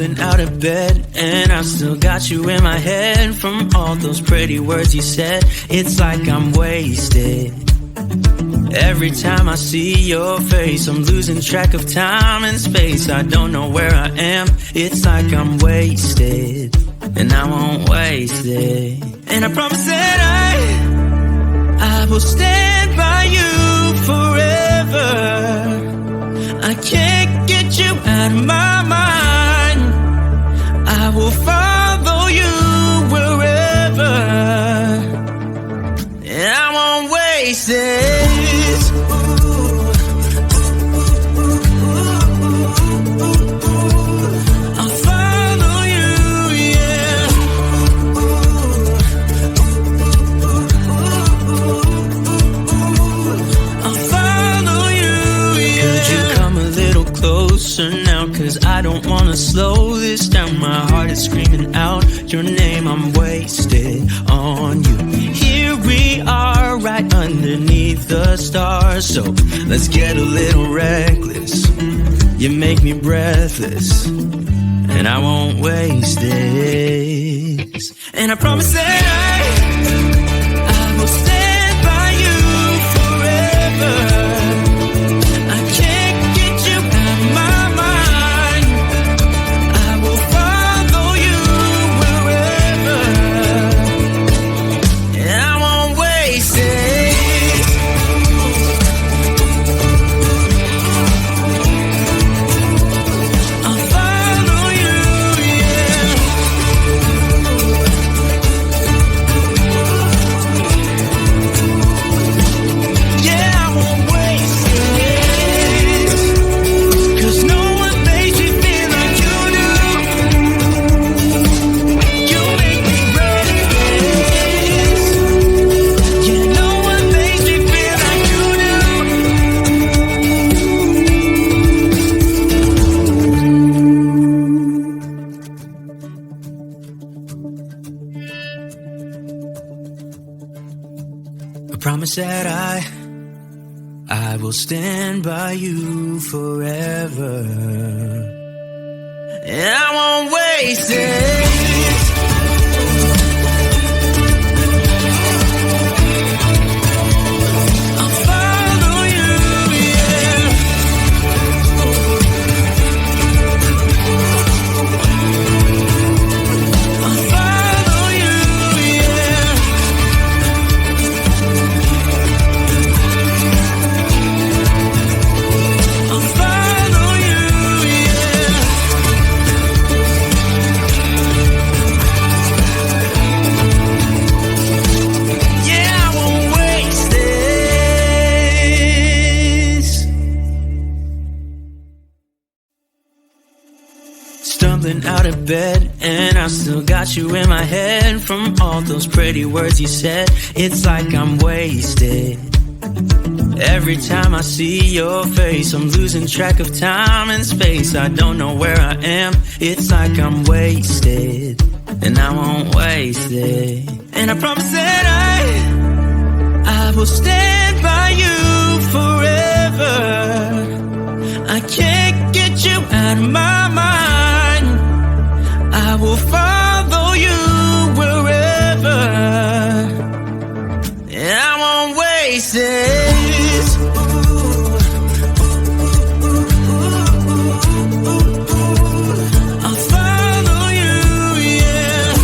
Stumbling out of bed, and I still got you in my head. From all those pretty words you said, it's like I'm wasted. Every time I see your face, I'm losing track of time and space. I don't know where I am, it's like I'm wasted, and I won't waste it. And I promise that I will stand by you forever. I can't get you out of my mind. I will follow you wherever, and I won't waste it. Now, cause I don't wanna slow this down. My heart is screaming out your name. I'm wasted on you. Here we are, right underneath the stars. So let's get a little reckless. You make me breathless, and I won't waste this. And I promise that I will stand by you forever. Promise that I will stand by you forever, and I won't waste it. Out of bed, and I still got you in my head. From all those pretty words you said, it's like I'm wasted. Every time I see your face, I'm losing track of time and space. I don't know where I am, it's like I'm wasted, and I won't waste it. And I promise that I will stand by you forever. I can't get you out of my mind. I will follow you wherever, and I won't waste it. I'll follow you, yeah.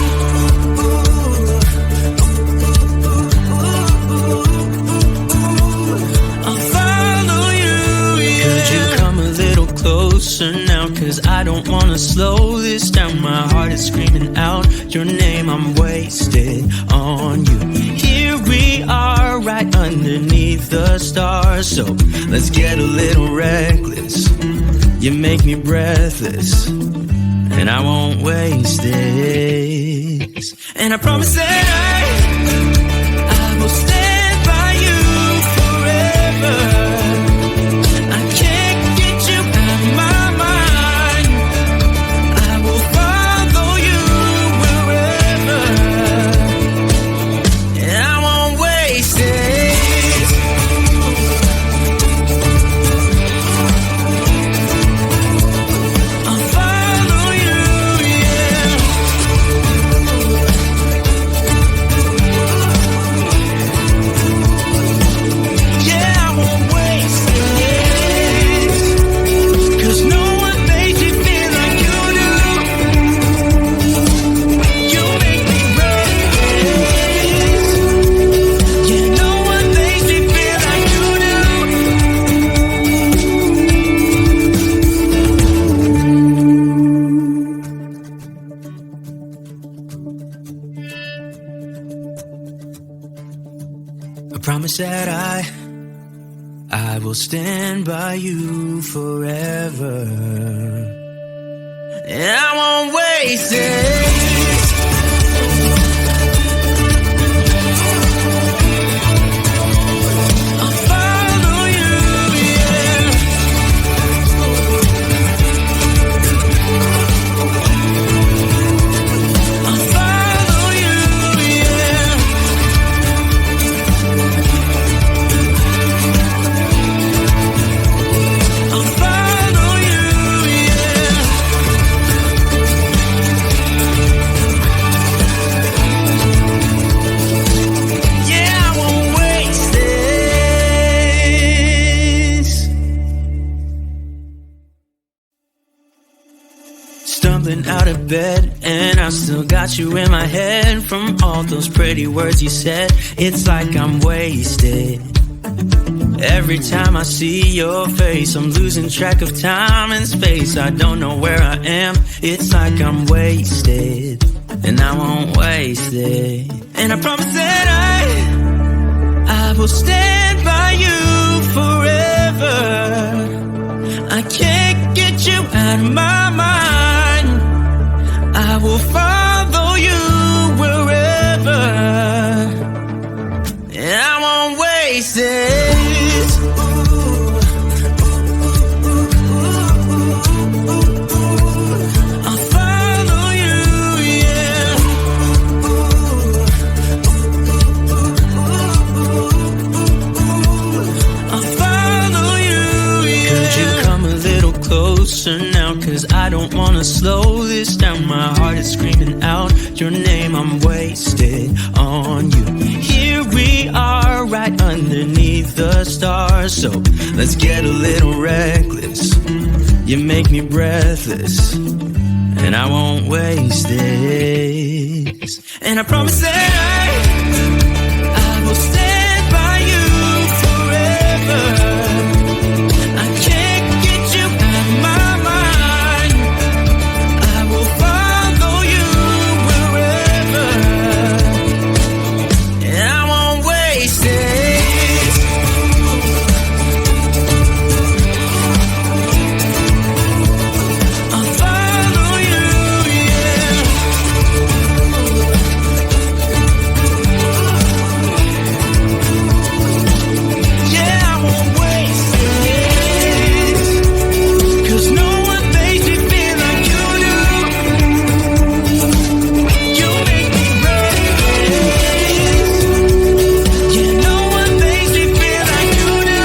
I'll follow you, yeah. Could you come a little closer now, cause I don't wanna slow this down. My heart is screaming out your name. I'm wasted on you. Here we are, right underneath the stars. So let's get a little reckless. You make me breathless, and I won't waste this. And I promise that I will stand by you forever. I'll follow you. promise that I will stand by you forever. And I won't waste it. Out of bed, and I still got you in my head. From all those pretty words you said, it's like I'm wasted. Every time I see your face, I'm losing track of time and space. I don't know where I am, it's like I'm wasted. And I won't waste it. And I promise that I will stand by you forever. I can't get you out of my mind. I will follow you wherever, and I won't waste it. I'll follow you, yeah. I'll follow you, yeah. Could you come a little closer now? 'Cause I don't wanna slow this down. My heart is screaming out your name. I'm wasted on you. Here we are, right underneath the stars. So let's get a little reckless. You make me breathless, and I won't waste this. And I promise that I will stand by you forever. I can't get you out of my mind. I will follow you wherever, and I won't waste it. I'll follow you, yeah. Yeah, I won't waste it. 'Cause no one makes me feel like you do. You make me reckless. Yeah, no one makes me feel like you do.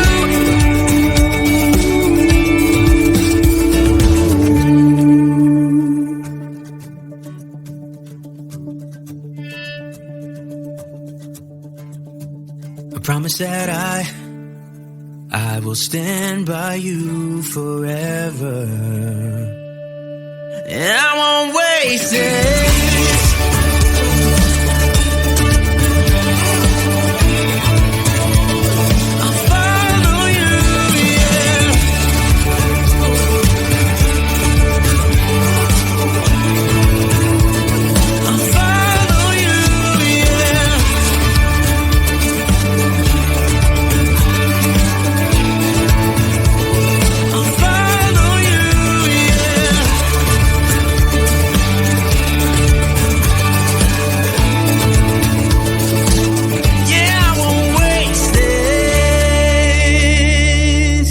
I promise that I will stand by you forever, and I won't waste it. I'll follow you, yeah. I'll follow you, yeah. I'll follow you, yeah. Yeah, I won't waste this.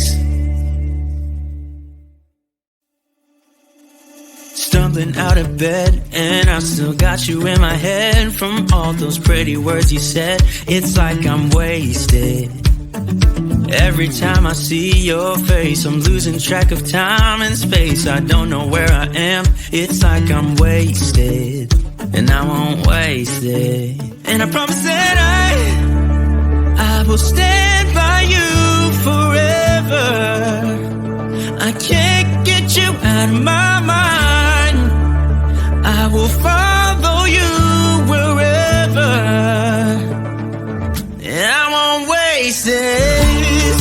Stumbling out of bed, and I still got you in my head. From all those pretty words you said, it's like I'm wasted. Every time I see your face, I'm losing track of time and space. I don't know where I am, it's like I'm wasted. And I won't waste it. And I promise that I will stand by you forever. I can't get you out of my mind. I will follow you wherever, and I won't waste it.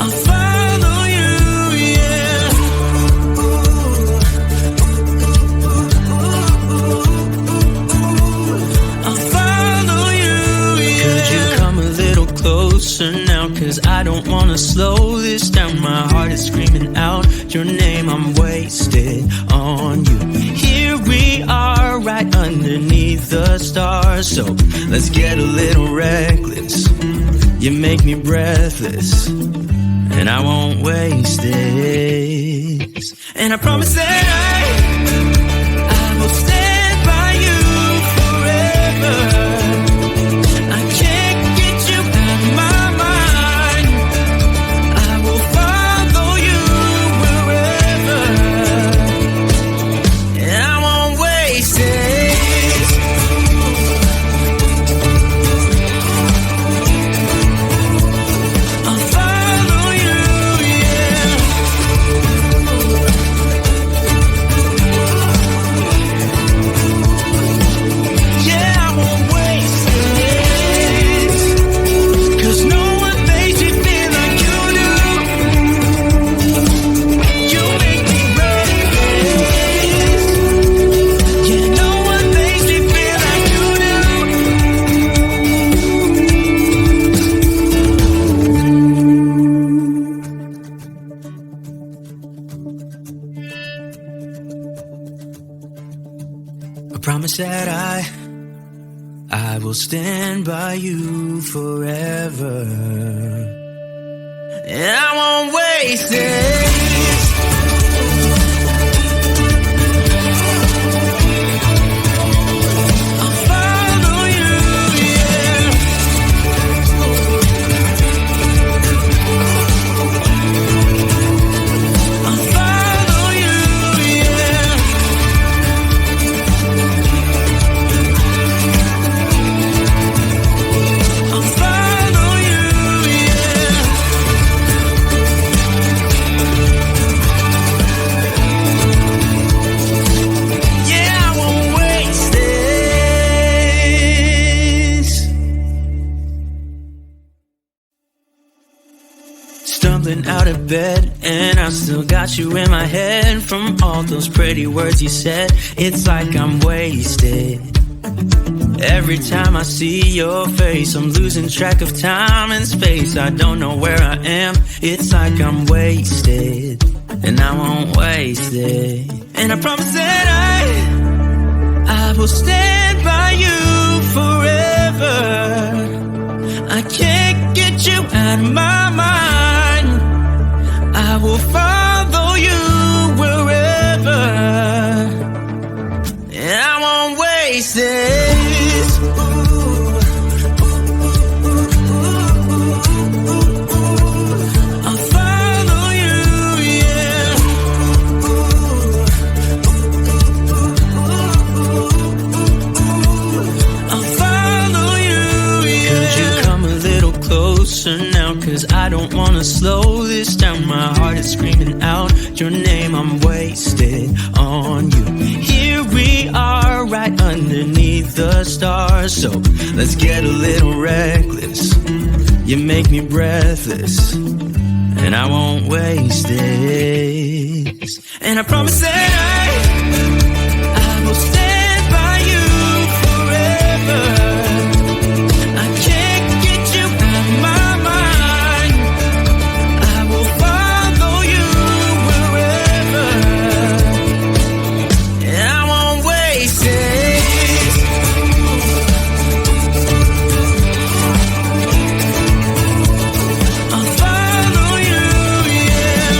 I'll follow you, yeah. I don't wanna slow this down. My heart is screaming out your name. I'm wasted on you. Here we are, right underneath the stars. So let's get a little reckless. You make me breathless, and I won't waste this. And I promise that I will stand by you forever. I can't get you out of my mind. I will follow you wherever, and I won't waste this. I'll follow you, yeah. Yeah, I won't waste this. 'Cause no one makes me feel like you do. You make me reckless. Yeah, no one makes me feel like you do. I promise that I will stand by you forever, and I won't waste this. I'll follow you, yeah. I'll follow you, yeah. I'll follow you, yeah. Yeah, I won't waste this. Stumbling out of bed, and I still got you in my head. From all those pretty words you said, it's like I'm wasted. Every time I see your face, I'm losing track of time and space. I don't know where I am, it's like I'm wasted, and I won't waste it. And I promise that I will stand by you forever. I can't get you out of my mind. I will follow you wherever, and I won't waste this. I'll follow you, yeah. I'll follow you, yeah. Could you come a little closer now? 'Cause I don't wanna slow this down. My heart is screaming out your name. I'm wasted on you. Here we are, right underneath the stars. So let's get a little reckless. You make me breathless, and I won't waste this. And I promise that I will stand by you forever. I can't get you out of my mind. I will follow you wherever, and I won't waste this. I'll follow you, yeah.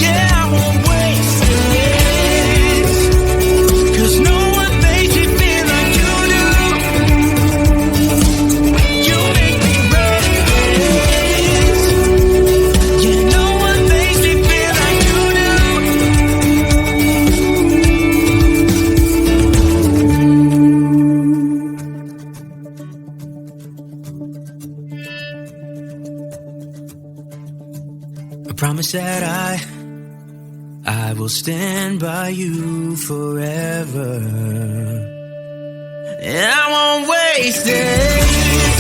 Yeah, I won't waste this. 'Cause no one makes me feel like you do. You make me reckless. Yeah, no one makes me feel like you do. I promise that I will stand by you forever, and I won't waste it.